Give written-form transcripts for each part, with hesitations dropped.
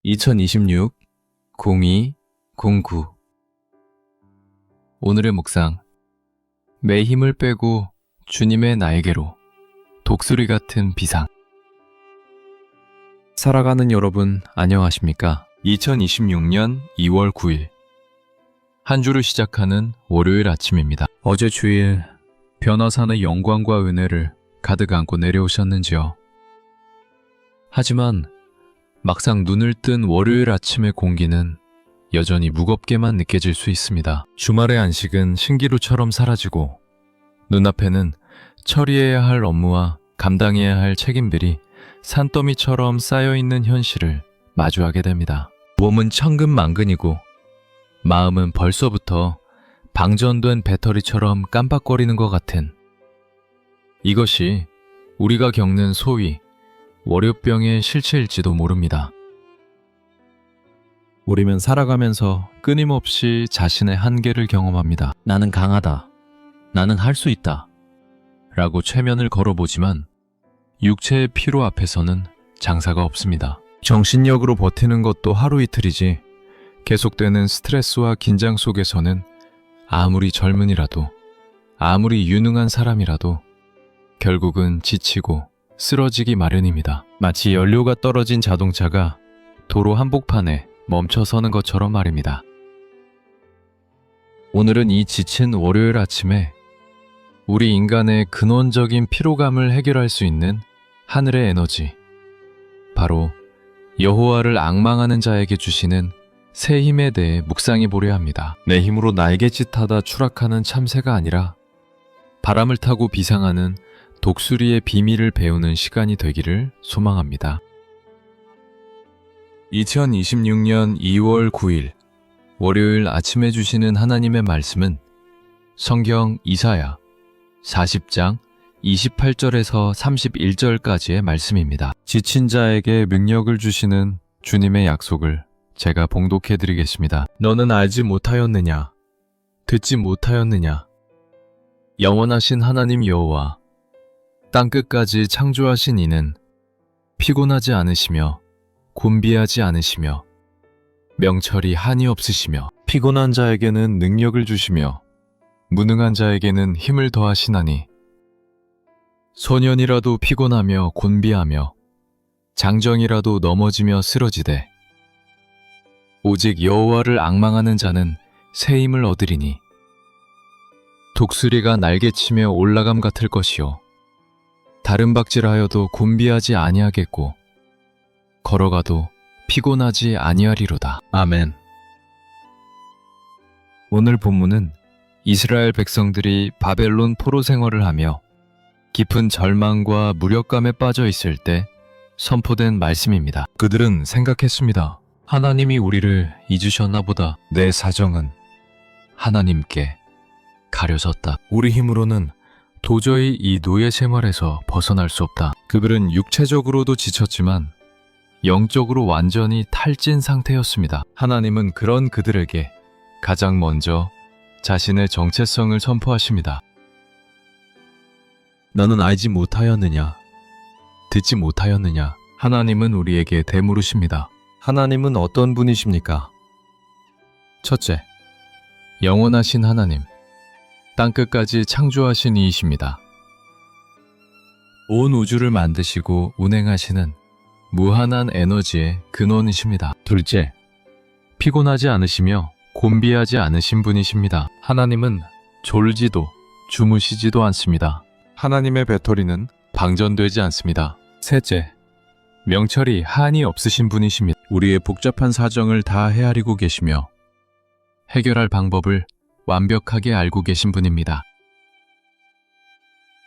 2026-02-09 오늘의 묵상. 내 힘을 빼고 주님의 나에게로. 독수리 같은 비상. 살아가는 여러분 안녕하십니까? 2026년 2월 9일 한 주를 시작하는 월요일 아침입니다. 어제 주일 변화산의 영광과 은혜를 가득 안고 내려오셨는지요? 하지만 막상 눈을 뜬 월요일 아침의 공기는 여전히 무겁게만 느껴질 수 있습니다. 주말의 안식은 신기루처럼 사라지고 눈앞에는 처리해야 할 업무와 감당해야 할 책임들이 산더미처럼 쌓여있는 현실을 마주하게 됩니다. 몸은 천근만근이고 마음은 벌써부터 방전된 배터리처럼 깜빡거리는 것 같은, 이것이 우리가 겪는 소위 월요병의 실체일지도 모릅니다. 우리는 살아가면서 끊임없이 자신의 한계를 경험합니다. 나는 강하다. 나는 할 수 있다. 라고 최면을 걸어보지만 육체의 피로 앞에서는 장사가 없습니다. 정신력으로 버티는 것도 하루 이틀이지 계속되는 스트레스와 긴장 속에서는 아무리 젊은이라도, 아무리 유능한 사람이라도 결국은 지치고 쓰러지기 마련입니다. 마치 연료가 떨어진 자동차가 도로 한복판에 멈춰서는 것처럼 말입니다. 오늘은 이 지친 월요일 아침에 우리 인간의 근원적인 피로감을 해결할 수 있는 하늘의 에너지, 바로 여호와를 앙망하는 자에게 주시는 새 힘에 대해 묵상해 보려 합니다. 내 힘으로 날갯짓하다 추락하는 참새가 아니라 바람을 타고 비상하는 독수리의 비밀을 배우는 시간이 되기를 소망합니다. 2026년 2월 9일 월요일 아침에 주시는 하나님의 말씀은 성경 이사야 40장 28절에서 31절까지의 말씀입니다. 지친 자에게 능력을 주시는 주님의 약속을 제가 봉독해 드리겠습니다. 너는 알지 못하였느냐? 듣지 못하였느냐? 영원하신 하나님 여호와, 땅끝까지 창조하신 이는 피곤하지 않으시며 곤비하지 않으시며 명철이 한이 없으시며 피곤한 자에게는 능력을 주시며 무능한 자에게는 힘을 더하시나니 소년이라도 피곤하며 곤비하며 장정이라도 넘어지며 쓰러지되 오직 여호와를 앙망하는 자는 새 힘을 얻으리니 독수리가 날개치며 올라감 같을 것이요 다른 박질하여도 곤비하지 아니하겠고 걸어가도 피곤하지 아니하리로다. 아멘. 오늘 본문은 이스라엘 백성들이 바벨론 포로 생활을 하며 깊은 절망과 무력감에 빠져 있을 때 선포된 말씀입니다. 그들은 생각했습니다. 하나님이 우리를 잊으셨나 보다. 내 사정은 하나님께 가려졌다. 우리 힘으로는 도저히 이 노예 생활에서 벗어날 수 없다. 그들은 육체적으로도 지쳤지만 영적으로 완전히 탈진 상태였습니다. 하나님은 그런 그들에게 가장 먼저 자신의 정체성을 선포하십니다. 너는 알지 못하였느냐? 듣지 못하였느냐? 하나님은 우리에게 되물으십니다. 하나님은 어떤 분이십니까? 첫째, 영원하신 하나님, 땅끝까지 창조하신 이이십니다. 온 우주를 만드시고 운행하시는 무한한 에너지의 근원이십니다. 둘째, 피곤하지 않으시며 곤비하지 않으신 분이십니다. 하나님은 졸지도 주무시지도 않습니다. 하나님의 배터리는 방전되지 않습니다. 셋째, 명철이 한이 없으신 분이십니다. 우리의 복잡한 사정을 다 헤아리고 계시며 해결할 방법을 완벽하게 알고 계신 분입니다.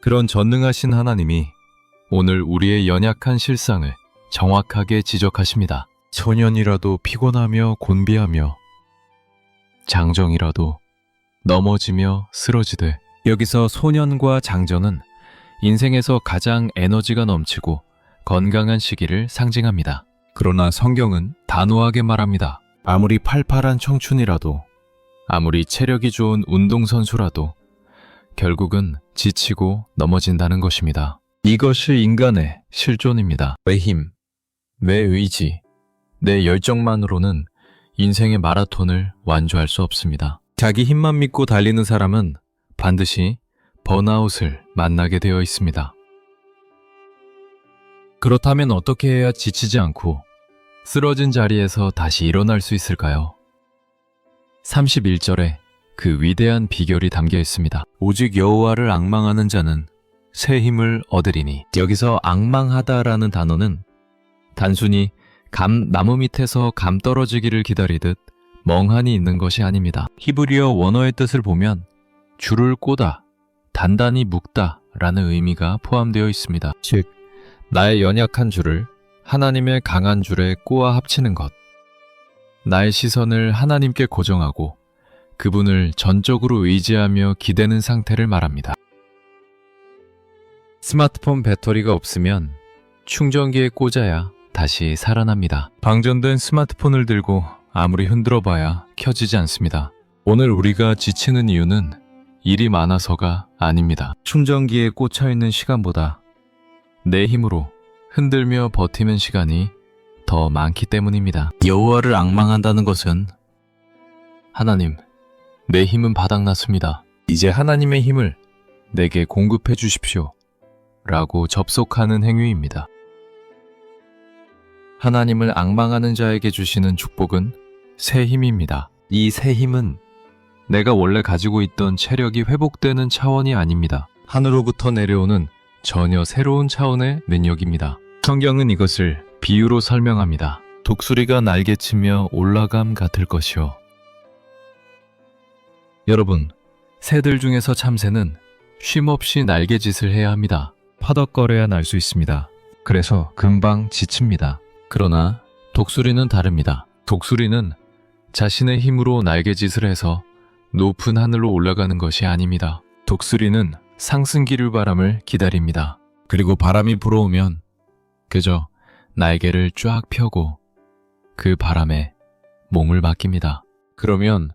그런 전능하신 하나님이 오늘 우리의 연약한 실상을 정확하게 지적하십니다. 소년이라도 피곤하며 곤비하며 장정이라도 넘어지며 쓰러지되, 여기서 소년과 장정은 인생에서 가장 에너지가 넘치고 건강한 시기를 상징합니다. 그러나 성경은 단호하게 말합니다. 아무리 팔팔한 청춘이라도, 아무리 체력이 좋은 운동선수라도 결국은 지치고 넘어진다는 것입니다. 이것이 인간의 실존입니다. 내 힘, 내 의지, 내 열정만으로는 인생의 마라톤을 완주할 수 없습니다. 자기 힘만 믿고 달리는 사람은 반드시 번아웃을 만나게 되어 있습니다. 그렇다면 어떻게 해야 지치지 않고 쓰러진 자리에서 다시 일어날 수 있을까요? 31절에 그 위대한 비결이 담겨 있습니다. 오직 여호와를 앙망하는 자는 새 힘을 얻으리니. 여기서 앙망하다라는 단어는 단순히 나무 밑에서 감 떨어지기를 기다리듯 멍하니 있는 것이 아닙니다. 히브리어 원어의 뜻을 보면 줄을 꼬다, 단단히 묶다 라는 의미가 포함되어 있습니다. 즉, 나의 연약한 줄을 하나님의 강한 줄에 꼬아 합치는 것. 나의 시선을 하나님께 고정하고 그분을 전적으로 의지하며 기대는 상태를 말합니다. 스마트폰 배터리가 없으면 충전기에 꽂아야 다시 살아납니다. 방전된 스마트폰을 들고 아무리 흔들어봐야 켜지지 않습니다. 오늘 우리가 지치는 이유는 일이 많아서가 아닙니다. 충전기에 꽂혀있는 시간보다 내 힘으로 흔들며 버티는 시간이 더 많기 때문입니다. 여호와를 앙망한다는 것은 하나님, 내 힘은 바닥났습니다. 이제 하나님의 힘을 내게 공급해 주십시오. 라고 접속하는 행위입니다. 하나님을 앙망하는 자에게 주시는 축복은 새 힘입니다. 이 새 힘은 내가 원래 가지고 있던 체력이 회복되는 차원이 아닙니다. 하늘로부터 내려오는 전혀 새로운 차원의 능력입니다. 성경은 이것을 비유로 설명합니다. 독수리가 날개치며 올라감 같을 것이요. 여러분, 새들 중에서 참새는 쉼없이 날개짓을 해야 합니다. 파덕거려야 날 수 있습니다. 그래서 금방 지칩니다. 그러나 독수리는 다릅니다. 독수리는 자신의 힘으로 날개짓을 해서 높은 하늘로 올라가는 것이 아닙니다. 독수리는 상승기류 바람을 기다립니다. 그리고 바람이 불어오면 그저 날개를 쫙 펴고 그 바람에 몸을 맡깁니다. 그러면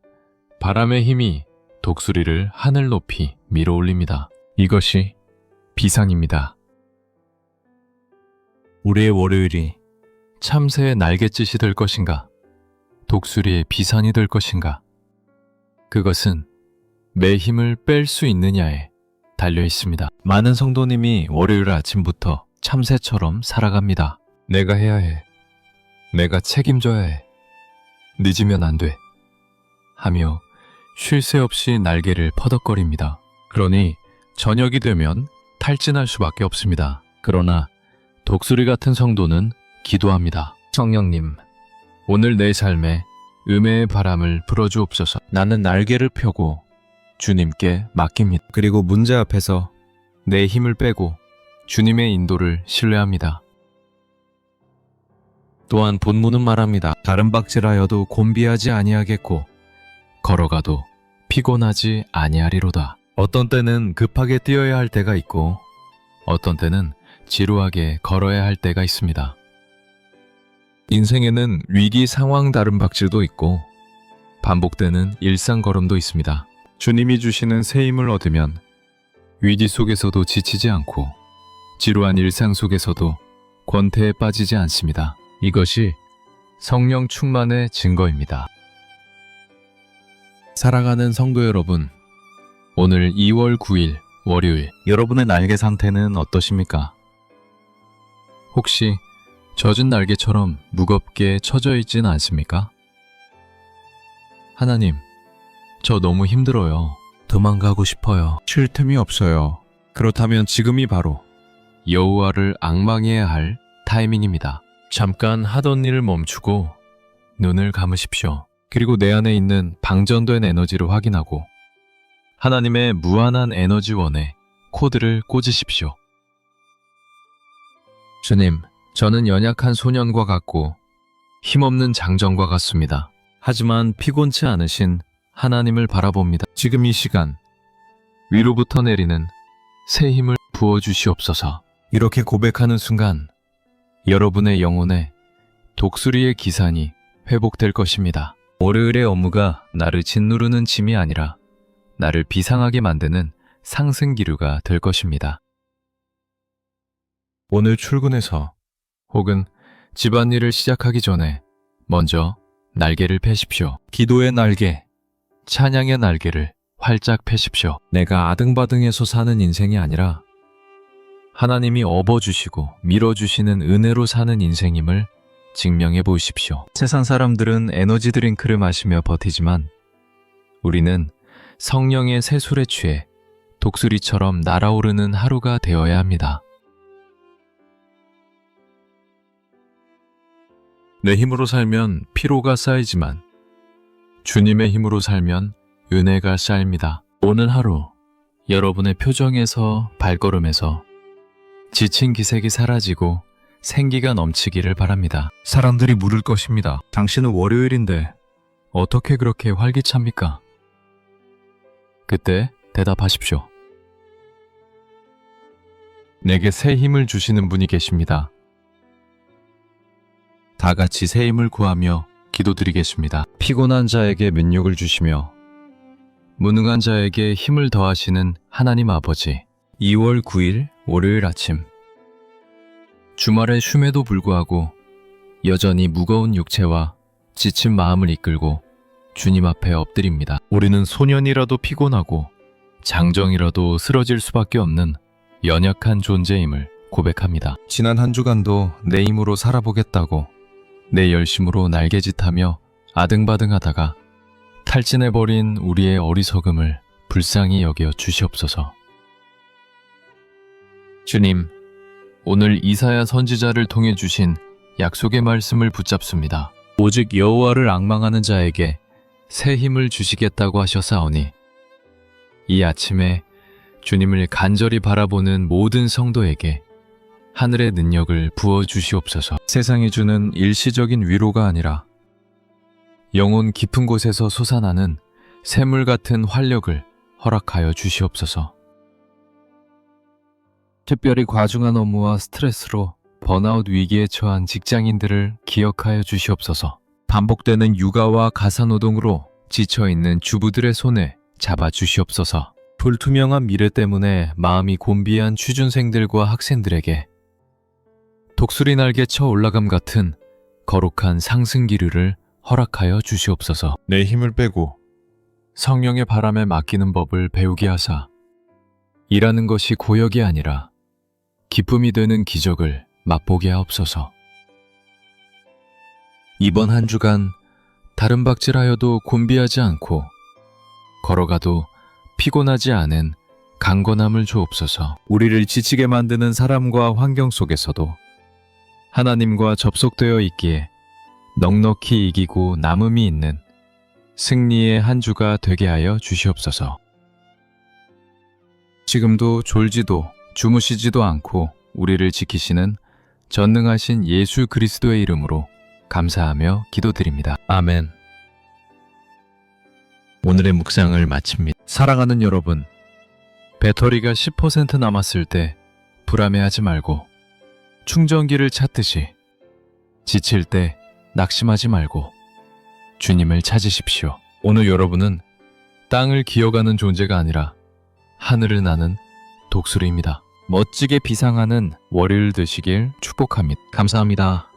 바람의 힘이 독수리를 하늘 높이 밀어올립니다. 이것이 비상입니다. 우리의 월요일이 참새의 날갯짓이 될 것인가? 독수리의 비산이 될 것인가? 그것은 내 힘을 뺄 수 있느냐에 달려 있습니다. 많은 성도님이 월요일 아침부터 참새처럼 살아갑니다. 내가 해야 해. 내가 책임져야 해. 늦으면 안 돼. 하며 쉴 새 없이 날개를 퍼덕거립니다. 그러니 저녁이 되면 탈진할 수밖에 없습니다. 그러나 독수리 같은 성도는 기도합니다. 성령님, 오늘 내 삶에 음해의 바람을 불어주옵소서. 나는 날개를 펴고 주님께 맡깁니다. 그리고 문제 앞에서 내 힘을 빼고 주님의 인도를 신뢰합니다. 또한 본문은 말합니다. 다름박질하여도 곤비하지 아니하겠고 걸어가도 피곤하지 아니하리로다. 어떤 때는 급하게 뛰어야 할 때가 있고 어떤 때는 지루하게 걸어야 할 때가 있습니다. 인생에는 위기 상황 다름박질도 있고 반복되는 일상 걸음도 있습니다. 주님이 주시는 새 힘을 얻으면 위기 속에서도 지치지 않고 지루한 일상 속에서도 권태에 빠지지 않습니다. 이것이 성령 충만의 증거입니다. 사랑하는 성도 여러분, 오늘 2월 9일 월요일, 여러분의 날개 상태는 어떠십니까? 혹시 젖은 날개처럼 무겁게 처져 있지는 않습니까? 하나님, 저 너무 힘들어요. 도망가고 싶어요. 쉴 틈이 없어요. 그렇다면 지금이 바로 여호와를 앙망해야 할 타이밍입니다. 잠깐 하던 일을 멈추고 눈을 감으십시오. 그리고 내 안에 있는 방전된 에너지를 확인하고 하나님의 무한한 에너지원에 코드를 꽂으십시오. 주님, 저는 연약한 소년과 같고 힘없는 장정과 같습니다. 하지만 피곤치 않으신 하나님을 바라봅니다. 지금 이 시간 위로부터 내리는 새 힘을 부어주시옵소서. 이렇게 고백하는 순간 여러분의 영혼에 독수리의 기산이 회복될 것입니다. 월요일의 업무가 나를 짓누르는 짐이 아니라 나를 비상하게 만드는 상승기류가 될 것입니다. 오늘 출근해서 혹은 집안일을 시작하기 전에 먼저 날개를 펴십시오. 기도의 날개, 찬양의 날개를 활짝 펴십시오. 내가 아등바등해서 사는 인생이 아니라 하나님이 업어주시고 밀어주시는 은혜로 사는 인생임을 증명해 보십시오. 세상 사람들은 에너지 드링크를 마시며 버티지만 우리는 성령의 새술에 취해 독수리처럼 날아오르는 하루가 되어야 합니다. 내 힘으로 살면 피로가 쌓이지만 주님의 힘으로 살면 은혜가 쌓입니다. 오늘 하루 여러분의 표정에서 발걸음에서 지친 기색이 사라지고 생기가 넘치기를 바랍니다. 사람들이 물을 것입니다. 당신은 월요일인데 어떻게 그렇게 활기찹니까? 그때 대답하십시오. 내게 새 힘을 주시는 분이 계십니다. 다 같이 새 힘을 구하며 기도드리겠습니다. 피곤한 자에게 면역을 주시며 무능한 자에게 힘을 더하시는 하나님 아버지. 2월 9일 월요일 아침, 주말의 쉼에도 불구하고 여전히 무거운 육체와 지친 마음을 이끌고 주님 앞에 엎드립니다. 우리는 소년이라도 피곤하고 장정이라도 쓰러질 수밖에 없는 연약한 존재임을 고백합니다. 지난 한 주간도 내 힘으로 살아보겠다고 내 열심으로 날개짓하며 아등바등하다가 탈진해버린 우리의 어리석음을 불쌍히 여겨 주시옵소서. 주님, 오늘 이사야 선지자를 통해 주신 약속의 말씀을 붙잡습니다. 오직 여호와를 앙망하는 자에게 새 힘을 주시겠다고 하셨사오니 이 아침에 주님을 간절히 바라보는 모든 성도에게 하늘의 능력을 부어주시옵소서. 세상이 주는 일시적인 위로가 아니라 영혼 깊은 곳에서 솟아나는 샘물 같은 활력을 허락하여 주시옵소서. 특별히 과중한 업무와 스트레스로 번아웃 위기에 처한 직장인들을 기억하여 주시옵소서. 반복되는 육아와 가사노동으로 지쳐있는 주부들의 손에 잡아 주시옵소서. 불투명한 미래 때문에 마음이 곤비한 취준생들과 학생들에게 독수리 날개 쳐 올라감 같은 거룩한 상승기류를 허락하여 주시옵소서. 내 힘을 빼고 성령의 바람에 맡기는 법을 배우게 하사 일하는 것이 고역이 아니라 기쁨이 되는 기적을 맛보게 하옵소서. 이번 한 주간 다른 박질하여도 곤비하지 않고 걸어가도 피곤하지 않은 강건함을 주옵소서. 우리를 지치게 만드는 사람과 환경 속에서도 하나님과 접속되어 있기에 넉넉히 이기고 남음이 있는 승리의 한 주가 되게 하여 주시옵소서. 지금도 졸지도 주무시지도 않고 우리를 지키시는 전능하신 예수 그리스도의 이름으로 감사하며 기도드립니다. 아멘. 오늘의 묵상을 마칩니다. 사랑하는 여러분, 배터리가 10% 남았을 때 불안해하지 말고 충전기를 찾듯이 지칠 때 낙심하지 말고 주님을 찾으십시오. 오늘 여러분은 땅을 기어가는 존재가 아니라 하늘을 나는 독수리입니다. 멋지게 비상하는 월요일 되시길 축복합니다. 감사합니다.